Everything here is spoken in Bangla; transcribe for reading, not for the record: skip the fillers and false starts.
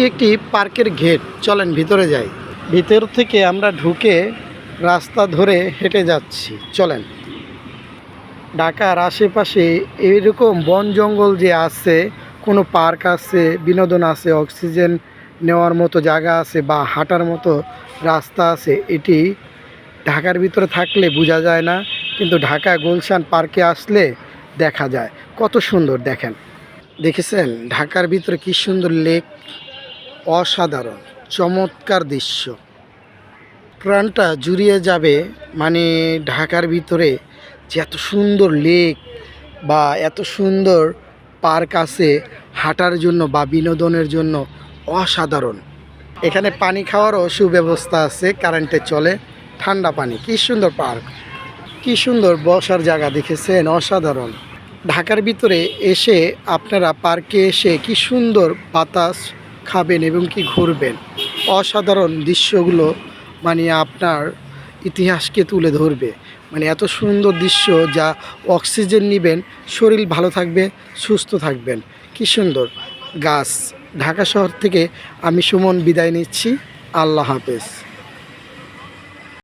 একটি পার্কের গেট, চলেন ভিতরে যাই। ভিতর থেকে আমরা ঢুকে রাস্তা ধরে হেঁটে যাচ্ছি, চলেন। ঢাকার আশেপাশে এরকম বন জঙ্গল যে আছে, কোনো পার্ক আছে, বিনোদন আছে, অক্সিজেন নেওয়ার মতো জায়গা আছে বা হাঁটার মতো রাস্তা আছে, এটি ঢাকার ভিতরে থাকলে বোঝা যায় না, কিন্তু ঢাকা গুলশান পার্কে আসলে দেখা যায়। কত সুন্দর দেখেন, দেখেছেন ঢাকার ভিতরে কি সুন্দর লেক, অসাধারণ চমৎকার দৃশ্য, প্রাণটা জুড়িয়ে যাবে। মানে ঢাকার ভিতরে যে এত সুন্দর লেক বা এত সুন্দর পার্ক আছে হাঁটার জন্য বা বিনোদনের জন্য, অসাধারণ। এখানে পানি খাওয়ারও সুব্যবস্থা আছে, কারেন্টে চলে, ঠান্ডা পানি। কি সুন্দর পার্ক, কি সুন্দর বসার জায়গা, দেখেছেন অসাধারণ। ঢাকার ভিতরে এসে আপনারা পার্কে এসে কি সুন্দর বাতাস খাবেন এবং কি ঘুরবেন, অসাধারণ দৃশ্যগুলো মানে আপনার ইতিহাসকে তুলে ধরবে। মানে এত সুন্দর দৃশ্য, যা অক্সিজেন নেবেন, শরীর ভালো থাকবে, সুস্থ থাকবেন। কি সুন্দর গাছ। ঢাকা শহর থেকে আমি সুমন বিদায় নিচ্ছি, আল্লাহ হাফেজ।